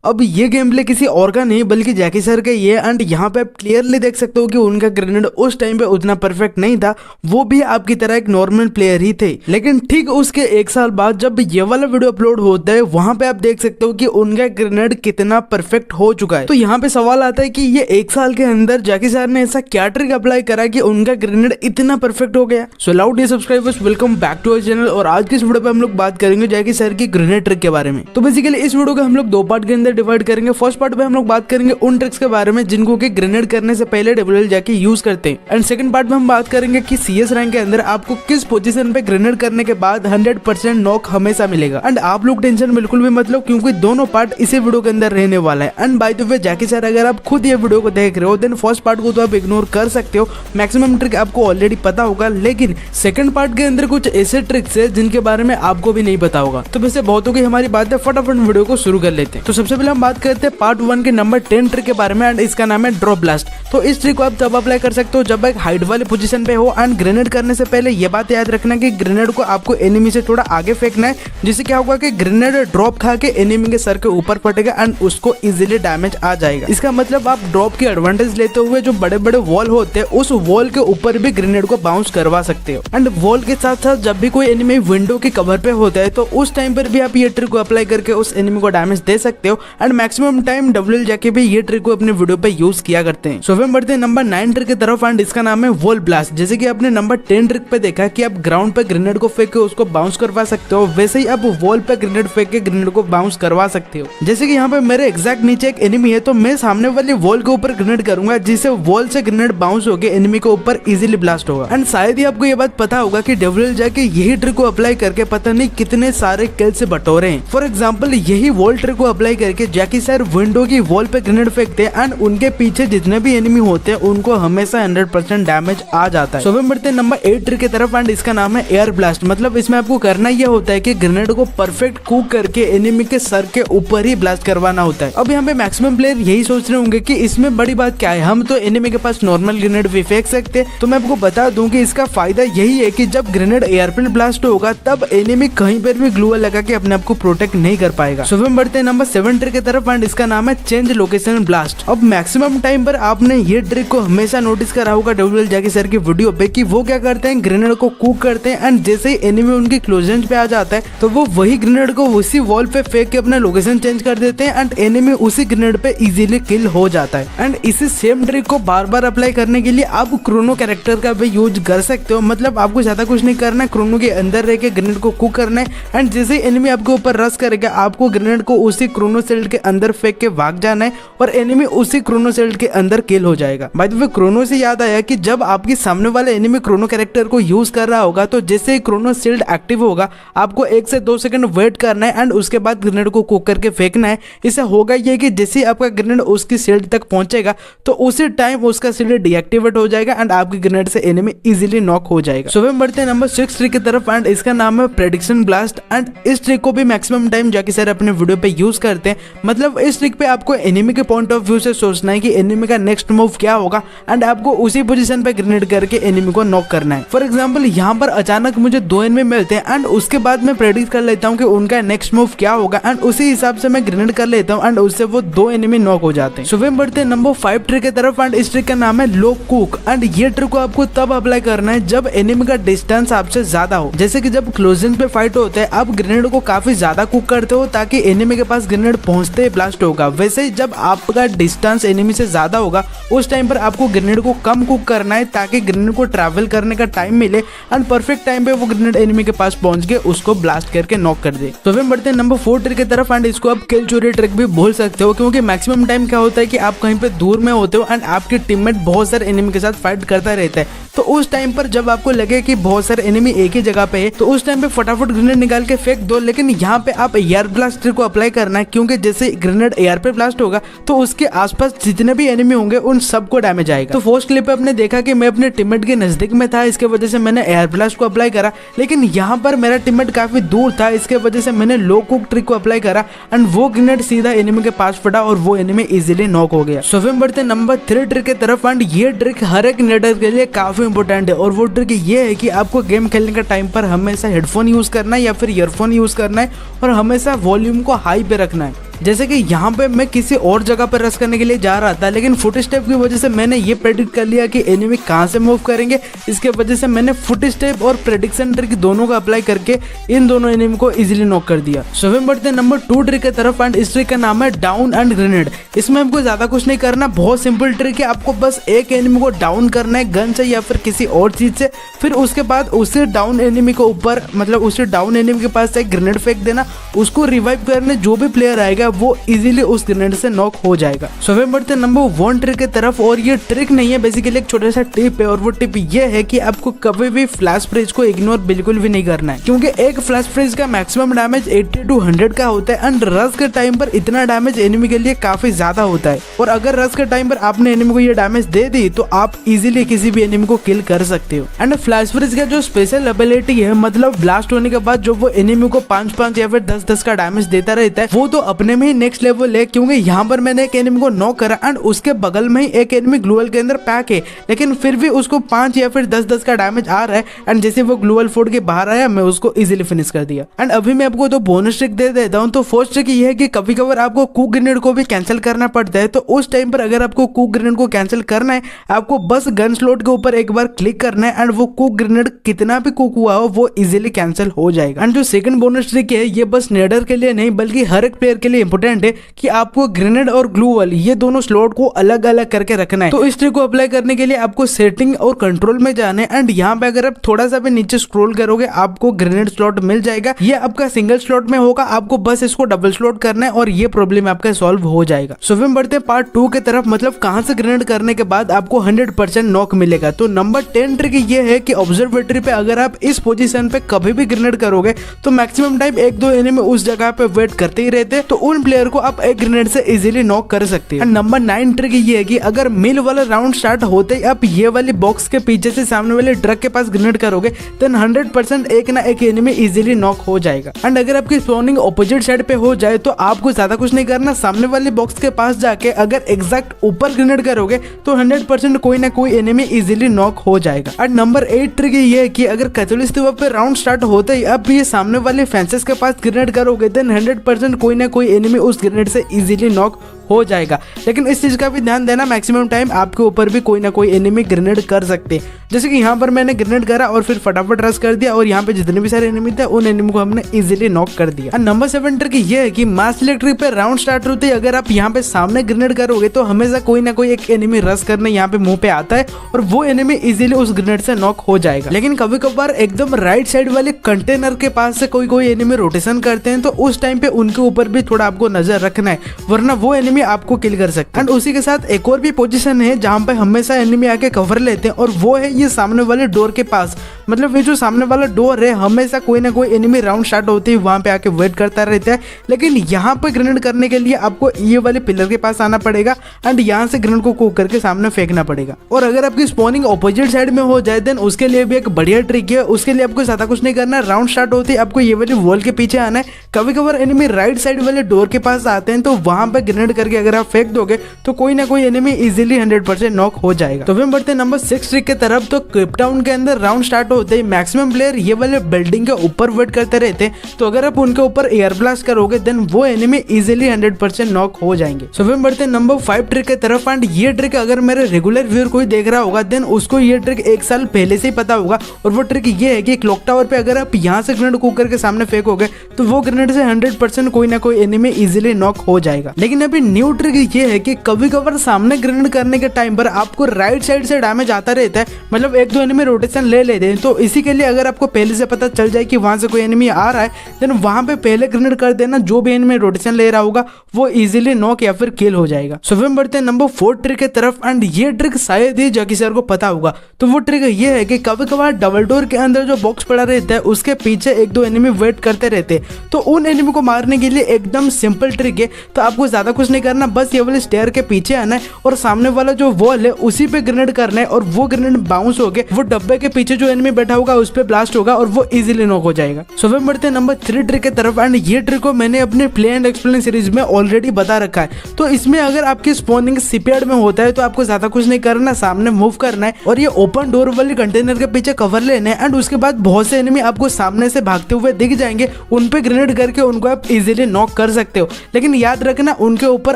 अब ये game play किसी और का नहीं बल्कि जैकी सर का ये एंड यहाँ पे आप क्लियरली देख सकते हो कि उनका ग्रेनेड उस टाइम पे उतना परफेक्ट नहीं था। वो भी आपकी तरह एक नॉर्मल प्लेयर ही थे, लेकिन ठीक उसके 1 साल बाद जब ये वाला वीडियो अपलोड होता है वहां पे आप देख सकते हो कि उनका ग्रेनेड कितना परफेक्ट हो चुका है। तो यहाँ पे सवाल आता है कि ये 1 साल के अंदर जैकी सर ने ऐसा क्या ट्रिक अप्लाई करा कि उनका ग्रेनेड इतना परफेक्ट हो गया। So loud dear subscribers, welcome back to our channel. और आज की इस वीडियो पे हम लोग बात करेंगे जैकी सर की ग्रेनेड ट्रिक के बारे में। तो बेसिकली इस वीडियो को हम लोग 2 पार्ट के अंदर डिवाइड करेंगे। फर्स्ट पार्ट में हम लोग बात करेंगे उन ट्रिक्स के बारे में जिनको कि ग्रेनेड करने से पहले डब्ल्यूएल जैकी यूज करते हैं, एंड सेकंड पार्ट में हम बात करेंगे कि सीएस रैंक के अंदर आपको किस पोजीशन पे ग्रेनेड करने के बाद 100% नॉक हमेशा मिलेगा। एंड आप लोग टेंशन बिल्कुल भी मत लो क्योंकि दोनों पार्ट इसी वीडियो के अंदर रहने वाला है। And by the way Jackie sir, अगर आप खुद ये वीडियो को देख रहे हो देन फर्स्ट पार्ट को तो आप इग्नोर कर सकते हो, मैक्सिमम ट्रिक आपको ऑलरेडी पता होगा, लेकिन सेकंड पार्ट के अंदर कुछ ऐसे ट्रिक्स है जिनके बारे में आपको भी नहीं पता होगा। तो वैसे बहुत हो गई हमारी बात है, फटाफट वीडियो को शुरू कर लेते हैं। तो सबसे पहले हम बात करते हैं पार्ट 1 के नंबर 10 ट्रिक के बारे में, एंड इसका नाम है ड्रॉप ब्लास्ट। तो इस ट्रिक को आप तब अप्लाई कर सकते हो जब एक हाइट वाले पोजीशन पे हो, एंड ग्रेनेड करने से पहले ये बात याद रखना कि ग्रेनेड को आपको एनिमी से थोड़ा आगे फेंकना है, जिससे क्या होगा कि ग्रेनेड ड्रॉप खा के एनिमी के सर के ऊपर फटेगा एंड उसको इजीली डैमेज आ जाएगा। इसका मतलब आप ड्रॉप की एडवांटेज लेते हुए जो बड़े बड़े वॉल होते हैं उस वॉल के ऊपर भी ग्रेनेड को बाउंस करवा सकते हो। एंड वॉल के साथ साथ जब भी कोई एनिमी विंडो के कवर पे होता है तो उस टाइम पर भी आप ये ट्रिक को अप्लाई करके उस एनिमी को डैमेज दे सकते हो। एंड मैक्सिमम टाइम डब्ल्यूएल जैकी भी ये ट्रिक को अपने वीडियो पे यूज किया करते हैं। सो हम बढ़ते हैं नंबर 9 ट्रिक की तरफ, एंड इसका नाम है वॉल ब्लास्ट। जैसे कि आपने नंबर 10 ट्रिक पे देखा कि आप ग्राउंड पे ग्रेनेड को फेंक के उसको बाउंस करवा सकते हो, वैसे ही आप वॉल पे ग्रेनेड फेंक के ग्रेनेड को बाउंस करवा सकते हो। जैसे कि यहाँ पे मेरे एग्जैक्ट नीचे एक एनिमी है तो मैं सामने वाली वॉल के ऊपर ग्रेनेड करूंगा जिससे वॉल से ग्रेनेड बाउंस होकर एनिमी के ऊपर इजीली ब्लास्ट होगा। एंड शायद ही आपको ये बात पता होगा कि डब्ल्यूएल जैकी यही ट्रिक को अप्लाई करके पता नहीं कितने सारे किल से बटोरे हैं। फॉर एग्जाम्पल यही वॉल ट्रिक को अप्लाई करके जैकी सर विंडो की वॉल पे ग्रेनेड फेंकते हैं एंड उनके पीछे जितने भी एनिमी होते हैं उनको हमेशा 100% डैमेज आ जाता है। सो हम बढ़ते हैं नंबर 8 ट्रिक की तरफ, एंड इसका नाम है एयर ब्लास्ट। मतलब इसमें आपको करना यह होता है कि ग्रेनेड को परफेक्ट कुक करके एनिमी के सर के ऊपर ही ब्लास्ट करवाना होता है। अब यहाँ पे मैक्सिमम प्लेयर यही सोच रहे होंगे कि इसमें बड़ी बात क्या है, हम तो एनिमी के पास नॉर्मल ग्रेनेड भी फेंक सकते हैं। तो मैं आपको बता दूं कि इसका फायदा यही है कि जब ग्रेनेड एयरप्लेन ब्लास्ट होगा तब एनिमी कहीं पर भी ग्लू लगा के अपने आप को प्रोटेक्ट नहीं कर पाएगा। सो हम बढ़ते हैं नंबर 7 ट्रिक की तरफ, एंड इसका नाम है चेंज लोकेशन ब्लास्ट। अब मैक्सिमम टाइम पर आपने ये ट्रिक को हमेशा नोटिस करा होगा डब्ल्यूएल जैकी सर की वीडियो पे कि वो क्या करते हैं, ग्रेनेड को कुक करते हैं एंड जैसे ही एनिमी उनकी क्लोज रेंज पे आ जाता है तो वो वही ग्रेनेड को उसी वॉल पे फेंक के अपना लोकेशन चेंज कर देते हैं एंड एनिमी उसी ग्रेनेड पे इजीली किल हो जाता है। एंड इसी सेम ट्रिक को बार बार अप्लाई करने के लिए आप क्रोनो कैरेक्टर का भी यूज कर सकते हो। मतलब आपको ज्यादा कुछ नहीं करना है, क्रोनो के अंदर रह के ग्रेनेड को कुक करना है एंड जैसे ही एनिमी आपके ऊपर रश करेगा आपको ग्रेनेड को उसी क्रोनो सेल्ट के अंदर फेंक के भाग जाना है और एनिमी उसी क्रोनो सेल्ट के अंदर किल हो जाएगा। बाय द वे क्रोनो से याद आया कि जब आपकी सामने वाले एनिमी क्रोनो कैरेक्टर को यूज कर रहा होगा तो जैसे ही क्रोनो शील्ड एक्टिव होगा आपको 1 से 2 सेकंड वेट करना है एंड उसके बाद ग्रेनेड को कुक करके फेंकना है। इससे होगा ये कि जैसे ही आपका ग्रेनेड उसकी शील्ड तक पहुंचेगा तो उसी टाइम उसका शील्ड डीएक्टिवेट हो जाएगा एंड आपकी ग्रेनेड से एनिमी इजीली नॉक हो जाएगा। सो हम बढ़ते हैं नंबर 6 ट्रिक की तरफ, एंड इसका नाम है प्रेडिक्शन ब्लास्ट। एंड इस ट्रिक को भी मैक्सिमम टाइम जैकी सर अपने वीडियो पे यूज करते हैं। मतलब इस ट्रिक पे आपको एनिमी के पॉइंट ऑफ व्यू से सोचना है कि एनिमी का नेक्स्ट मूव क्या होगा एंड आपको उसी पोजीशन पे ग्रेनेड करके एनिमी को नॉक करना है। फॉर एग्जांपल यहाँ पर अचानक मुझे 2 एनिमी मिलते हैं एंड उसके बाद मैं प्रेडिक्ट कर लेता हूँ कि उनका नेक्स्ट मूव क्या होगा एंड उसी हिसाब से मैं ग्रेनेड कर लेता हूँ एंड उससे वो 2 एनिमी नॉक हो जाते हैं। सो हम बढ़ते हैं नंबर 5 ट्रिक की तरफ, एंड इस ट्रिक का नाम है लो कुक। एंड ये ट्रिक को आपको तब अप्लाई करना है जब एनिमी का डिस्टेंस आपसे ज्यादा हो। जैसे कि जब क्लोज रेंज पे फाइट होता है आप ग्रेनेड को काफी ज्यादा कुक करते हो ताकि एनिमी के पास ग्रेनेड पहुंचते ही ब्लास्ट होगा। वैसे ही जब आपका डिस्टेंस एनिमी से ज्यादा होगा उस टाइम पर आपको ग्रेनेड को कम कुक करना है ताकि ग्रेनेड को ट्रैवल करने का टाइम मिले एंड परफेक्ट टाइम पे वो ग्रेनेड एनिमी के पास पहुंच के उसको ब्लास्ट करके नॉक कर दे। तो हम बढ़ते हैं नंबर 4 ट्रिक की तरफ, एंड इसको आप किल चोरी ट्रिक भी बोल सकते हो क्योंकि मैक्सिमम टाइम क्या होता है कि आप कहीं पे दूर में होते हो एंड आपके टीममेट बहुत सारे एनिमी के साथ फाइट करता रहता है। तो उस टाइम पर जब आपको लगे कि बहुत सारे एनिमी एक ही जगह पे है तो उस टाइम पे फटाफट ग्रेनेड निकाल के फेंक दो। लेकिन यहाँ पे आप एयर ब्लास्ट ट्रिक को अप्लाई करना है क्योंकि जैसे ग्रेनेड एयर पे ब्लास्ट होगा तो उसके आसपास जितने भी एनिमी होंगे उन सबको डैमेज आएगा। तो फर्स्ट क्लिप पे आपने देखा कि मैं अपने टीममेट के नजदीक में था, इसके वजह से मैंने एयर ब्लास्ट को अप्लाई करा, लेकिन यहाँ पर मेरा टीममेट काफी दूर था, इसके वजह से मैंने लो कुक ट्रिक को अप्लाई करा एंड वो ग्रेनेड सीधा एनिमी के पास फटा और वो एनिमी इजीली नॉक हो गया। सो हम बढ़ते नंबर 3 ट्रिक की तरफ, एंड ये ट्रिक हर एक नेटर के लिए काफी इंपॉर्टेंट है और वो ट्रिक ये है कि आपको गेम खेलने का टाइम पर हमेशा हेडफोन यूज करना है या फिर ईयरफोन यूज करना है और हमेशा वॉल्यूम को हाई पे रखना है। जैसे कि यहाँ पे मैं किसी और जगह पर रश करने के लिए जा रहा था, लेकिन फुट स्टेप की वजह से मैंने ये प्रेडिक्ट कर लिया कि एनिमी कहाँ से मूव करेंगे। इसके वजह से मैंने फुट स्टेप और प्रेडिक्शन ट्रिक दोनों को अप्लाई करके इन दोनों एनिमी को इजीली नॉक कर दिया। सो फिर बढ़ते हैं नंबर 2 ट्रिक की तरफ एंड इस ट्रिक का नाम है डाउन एंड ग्रेनेड। इसमें आपको ज्यादा कुछ नहीं करना, बहुत सिंपल ट्रिक है। आपको बस एक एनिमी को डाउन करना है गन से या फिर किसी और चीज से, फिर उसके बाद उसे डाउन एनिमी के ऊपर मतलब उसे डाउन एनिमी के पास एक ग्रेनेड फेंक देना, उसको रिवाइव करने जो भी प्लेयर आएगा वो इजीली उस ग्रेनेड से नॉक हो जाएगा। सो फिर बढ़ते हैं नंबर 1 ट्रिक की तरफ और ये ट्रिक नहीं है, बेसिकली एक छोटा सा टिप है और वो टिप ये है कि आपको कभी भी फ्लैश फ्रीज को इग्नोर बिल्कुल भी नहीं करना है, क्योंकि एक फ्लैश फ्रीज का मैक्सिमम डैमेज 80 to 100 का होता है एंड रश के टाइम पर इतना डैमेज एनिमी के लिए काफी ज्यादा होता है। और अगर रश के टाइम पर आपने एनिमी को ये डैमेज दे दी तो आप इजीली किसी भी एनिमी को किल कर सकते हो। एंड फ्लैश फ्रीज का जो स्पेशल एबिलिटी है, मतलब ब्लास्ट होने के बाद जो वो एनिमी को 5-5 या फिर 10-10 का डैमेज देता रहता है, वो तो अपने में ही नेक्स्ट लेवल है। क्योंकि यहाँ पर मैंने एक एनिमी को नॉक करा एंड उसके बगल में ही एक एनिमी ग्लूवल के अंदर पैक है, लेकिन फिर भी उसको 5 या फिर 10-10 का डैमेज आ रहा है एंड जैसे वो ग्लूवल फोड़ के बाहर आया मैं उसको इजीली फिनिश कर दिया। एंड अभी मैं आपको तो बोनस ट्रिक दे देता हूँ। तो फर्स्ट ट्रिक ये है कि कभी कभार आपको कुक ग्रेनेड को भी कैंसिल करना पड़ता है, तो उस टाइम पर अगर आपको कुक ग्रेनेड को कैंसिल करना है, आपको बस गन स्लॉट के ऊपर एक बार क्लिक करना है एंड वो कुक ग्रेनेड कितना भी कुक हुआ हो वो इजीली कैंसिल हो जाएगा। एंड जो सेकंड बोनस ट्रिक है ये बस नेडर के लिए नहीं बल्कि हर एक प्लेयर के लिए इंपॉर्टेंट है कि आपको ग्रेनेड और ग्लूवल ये दोनों स्लॉट को अलग अलग करके रखना है। तो इस ट्रिक को अप्लाई करने के लिए आपको सेटिंग और कंट्रोल में जाना है एंड यहाँ पे अगर आप थोड़ा सा भी नीचे स्क्रॉल करोगे आपको ग्रेनेड स्लॉट मिल जाएगा। ये आपका सिंगल स्लॉट में होगा, आपको बस इसको डबल स्लॉट करना है और ये प्रॉब्लम आपका सॉल्व हो जाएगा। सो फिर बढ़ते हैं पार्ट 2 की तरफ, मतलब कहां से ग्रेनेड करने के बाद आपको 100% नॉक मिलेगा। तो नंबर 10 ट्रिक ये है कि ऑब्जर्वेटरी पे अगर आप इस पोजीशन पे कभी भी ग्रेनेड करोगे तो मैक्सिमम टाइम 1-2 एनिमी उस जगह पे वेट करते ही रहते, तो उन प्लेयर को आप एक ग्रेनेड से इजीली नॉक कर सकते हैं। नंबर 9 ट्रिक ये है कि अगर मिल वाला राउंड स्टार्ट होते ही आप ये वाली बॉक्स के पीछे से सामने वाले ट्रक के पास ग्रेनेड करोगे देन 100% एक ना एक एनिमी इजीली नॉक हो जाएगा। एंड अगर आपकी स्पॉनिंग ऑपोजिट साइड पे हो जाए तो आपको ज्यादा कुछ नहीं करना, सामने वाली बॉक्स के पास जाके अगर एग्जैक्ट ऊपर ग्रेनेड करोगे तो 100% कोई ना कोई एनिमी इजीली नॉक हो जाएगा। एंड नंबर 8 ट्रिक ये है कि अगर कैटलिस्ट पे राउंड स्टार्ट होते ही आप ये सामने वाले फेंसेस के पास ग्रेनेड करोगे देन 100% कोई ना कोई एनिमी उस ग्रेनेड से इजीली नॉक हो जाएगा। लेकिन इस चीज का भी ध्यान देना, मैक्सिमम टाइम आपके ऊपर भी कोई ना कोई एनिमी ग्रेनेड कर सकते हैं। जैसे कि यहाँ पर मैंने ग्रेनेड करा और फिर फटाफट रश कर दिया और यहाँ पे जितने भी सारे एनिमी थे उन एनिमी को हमने इजीली नॉक कर दिया। नंबर 7 ट्रिक ये है कि मास इलेक्ट्रिक पे राउंड स्टार्ट होते ही अगर आप यहाँ पे सामने ग्रेनेड करोगे तो हमेशा कोई ना कोई एक एनिमी रश करने यहाँ पे मुंह पे आता है और वो एनिमी इजीली उस ग्रेनेड से नॉक हो जाएगा। लेकिन कभी कभार एकदम राइट साइड वाले कंटेनर के पास से कोई एनिमी रोटेशन करते हैं, तो उस टाइम पे उनके ऊपर भी थोड़ा आपको नजर रखना है, वरना वो एनिमी आपको किल कर सकते हैं। एंड उसी के साथ एक और भी पोजीशन है जहां पे हमेशा एनिमी आके कवर लेते हैं और वो है ये सामने वाले डोर के पास। मतलब ये जो सामने वाला डोर है हमेशा कोई ना कोई एनिमी राउंड स्टार्ट होते ही वहां पे आके वेट करता रहता है, लेकिन यहाँ पे ग्रेनेड करने के लिए आपको ये वाले पिलर के पास आना पड़ेगा एंड यहाँ से ग्रेनेड को कुक करके सामने फेंकना पड़ेगा। और अगर आपकी स्पॉनिंग ऑपोजिट साइड में हो जाए देन उसके लिए भी एक बढ़िया ट्रिक है। उसके लिए आपको ज्यादा कुछ नहीं करना है, राउंड स्टार्ट होती है आपको ये वाली वॉल के पीछे आना है। कभी कभार एनिमी राइट साइड वाले डोर के पास आते हैं तो वहां पे ग्रेनेड करके अगर आप फेंक दोगे तो कोई ना कोई एनिमी इजीली 100% नॉक हो जाएगा। तो फिर बढ़ते हैं नंबर 6 ट्रिक की तरफ। तो केप टाउन के अंदर राउंड स्टार्ट होते ही मैक्सिमम प्लेयर ये वाले बिल्डिंग के ऊपर वेट करते रहते हैं, तो अगर आप उनके ऊपर एयर ब्लास्ट करोगे देन वो एनिमी इजीली 100% नॉक हो जाएंगे। सो फिर बढ़ते हैं नंबर 5 ट्रिक की तरफ। एंड ये ट्रिक अगर मेरे रेगुलर व्यूअर कोई देख रहा होगा देन उसको ये ट्रिक 1 साल पहले से ही पता होगा। और वो ट्रिक ये है कि क्लॉक टावर पे अगर आप यहाँ से ग्रेनेड कुक करके सामने फेंकोगे तो वो ग्रेनेड से 100% कोई ना कोई एनिमी इजीली नॉक हो जाएगा। लेकिन अभी न्यू ट्रिक ये है कि कभी कभार सामने ग्रेनेड करने के टाइम पर आपको राइट साइड से डैमेज आता रहता है, मतलब 1-2 एनिमी रोटेशन ले लेते हैं। तो इसी के लिए अगर आपको पहले से पता चल जाए कि वहां से कोई एनिमी आ रहा है देन वहां पे पहले ग्रेनेड कर देना, जो भी एनिमी रोटेशन ले रहा होगा वो इजीली नॉक या फिर किल हो जाएगा। सो फिर बढ़ते हैं नंबर 4 ट्रिक की तरफ। एंड ये ट्रिक शायद ही जैकी सर को पता होगा। तो वो ट्रिक ये है कि कभी कभार डबल डोर के अंदर जो बॉक्स पड़ा रहता है उसके पीछे 1-2 एनिमी वेट करते रहते हैं, तो उन एनिमी को मारने के लिए एकदम सिंपल ट्रिक है। तो आपको ज्यादा कुछ नहीं करना, बस ये वाले स्टेयर के पीछे आना है और सामने वाला जो वॉल है उसी पे ग्रेनेड करना है और वो ग्रेनेड बाउंस होके वो डब्बे के पीछे जो एनिमी एनिमी बैठा होगा उस पे ब्लास्ट होगा और वो इजीली नॉक हो जाएगा। सो फिर बढ़ते हैं नंबर 3 ट्रिक की तरफ। एंड ये ट्रिक को मैंने अपने प्ले एंड एक्सप्लेन सीरीज में ऑलरेडी बता रखा है। तो इसमें अगर आपकी स्पॉनिंग शिपयार्ड में होता है तो आपको ज्यादा कुछ नहीं करना, सामने मूव करना है और ये ओपन डोर वाली कंटेनर के पीछे कवर लेने एंड उसके बाद बहुत से एनिमी आपको सामने से भागते हुए दिख जाएंगे, उन पे ग्रेनेड करके उनको आप इजीली नॉक कर सकते हो। लेकिन याद रखना उनके ऊपर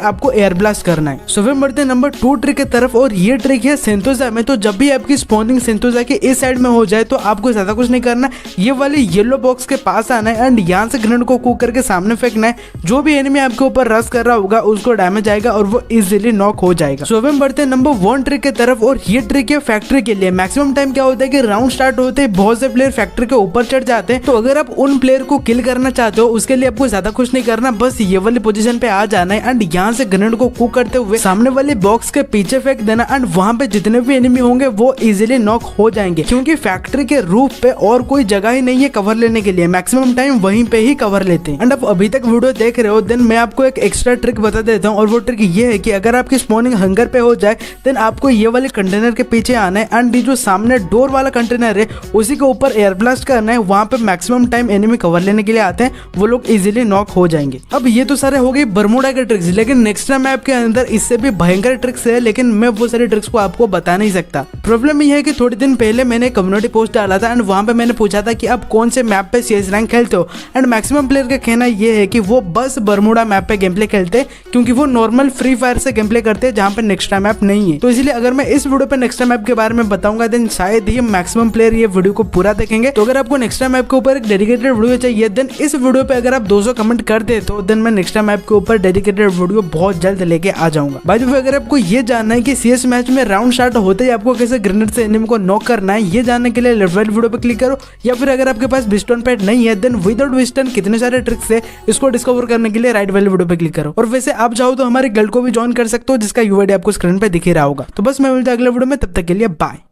आपको एयर ब्लास्ट करना है। सो फिर बढ़ते हैं नंबर 2 ट्रिक की तरफ और ये ट्रिक है सेंटोजा में। तो जब भी आपकी स्पॉनिंग सेंटोजा के इस साइड में हो जाए तो आपको ज्यादा कुछ नहीं करना, ये वाले येलो बॉक्स के पास आना है एंड यहाँ से ग्रेनेड को कुक करके सामने फेंकना है। जो भी एनिमी आपके ऊपर रश कर रहा होगा उसको डैमेज आएगा और वो इजीली नॉक हो जाएगा। सो हम बढ़ते हैं नंबर 1 ट्रिक की तरफ और ये ट्रिक है फैक्ट्री के लिए। मैक्सिमम टाइम क्या होता है कि राउंड स्टार्ट होते ही बहुत से प्लेयर फैक्ट्री के ऊपर चढ़ जाते हैं। तो अगर आप उन प्लेयर को किल करना चाहते हो उसके लिए आपको ज्यादा कुछ नहीं करना, बस ये वाली पोजीशन पे आ जाना है एंड यहाँ से ग्रेनेड को कुक करते हुए सामने वाले बॉक्स के पीछे फेंक देना एंड वहां पे जितने भी एनिमी होंगे वो इजीली नॉक हो जाएंगे, क्योंकि फैक्ट्री के रूफ पे और कोई जगह ही नहीं है कवर लेने के लिए। मैक्सिमम टाइम वहीं पे ही कवर लेते हैं। एंड आप अभी तक वीडियो देख रहे हो देन मैं आपको एक एक्स्ट्रा ट्रिक बता देता हूँ और वो ट्रिक ये है कि अगर आपकी स्पॉनिंग हंगर पे हो जाए देन आपको ये वाले कंटेनर के पीछे आना है एंड जो सामने डोर वाला कंटेनर है उसी के ऊपर एयर ब्लास्ट करना है। वहां पे मैक्सिमम टाइम एनिमी कवर लेने के लिए आते हैं, वो लोग इजीली नॉक हो जाएंगे। अब ये तो सारे हो गए बर्मुडा के ट्रिक्स, लेकिन नेक्स्ट मैप के अंदर इससे भी भयंकर ट्रिक्स है, लेकिन मैं वो सारे ट्रिक्स को आपको बता नहीं सकता। प्रॉब्लम ये है कि थोड़े दिन पहले मैंने कम्युनिटी पोस्ट डाला था एंड वहां पे मैंने पूछा था कि आप कौन से मैप पे CS रैंक खेलते हो एंड मैक्सिमम प्लेयर का कहना ये है कि वो बस बर्मुडा मैप पे गेम प्ले खेलते हैं, क्योंकि वो नॉर्मल फ्री फायर से गेम प्ले करते हैं जहाँ पे नेक्स्ट मैप नहीं है। तो इसलिए अगर मैं इस वीडियो पे नेक्स्ट मैप के बारे में बताऊंगा देन शायद ही मैक्सिमम प्लेयर ये वीडियो को पूरा देखेंगे। तो अगर आपको नेक्स्ट मैप के ऊपर एक डेडिकेटेड वीडियो चाहिए देन इस वीडियो पे अगर आप 200 कमेंट कर दे तो देन मैं नेक्स्ट मैप के ऊपर डेडिकेटेड वीडियो बहुत जल्द लेके आ जाऊंगा। बाय द वे अगर आपको ये जानना है कि CS मैच में राउंड स्टार्ट होते ही आपको कैसे ग्रेनेड से एनिमी को नॉक करना है, ये जानने के लिए लेफ्ट वाली वीडियो पे क्लिक करो, या फिर अगर आपके पास विस्टन पैड नहीं है देन विदाउट विस्टन कितने सारे ट्रिक्स है इसको डिस्कवर करने के लिए राइट वाली वीडियो पे क्लिक करो। और वैसे आप चाहो तो हमारे गिल्ड को भी ज्वाइन कर सकते हो जिसका यूआईडी आपको स्क्रीन पे दिख ही रहा होगा। तो बस मैं मिलता हूं अगले वीडियो में, तब तक के लिए बाय।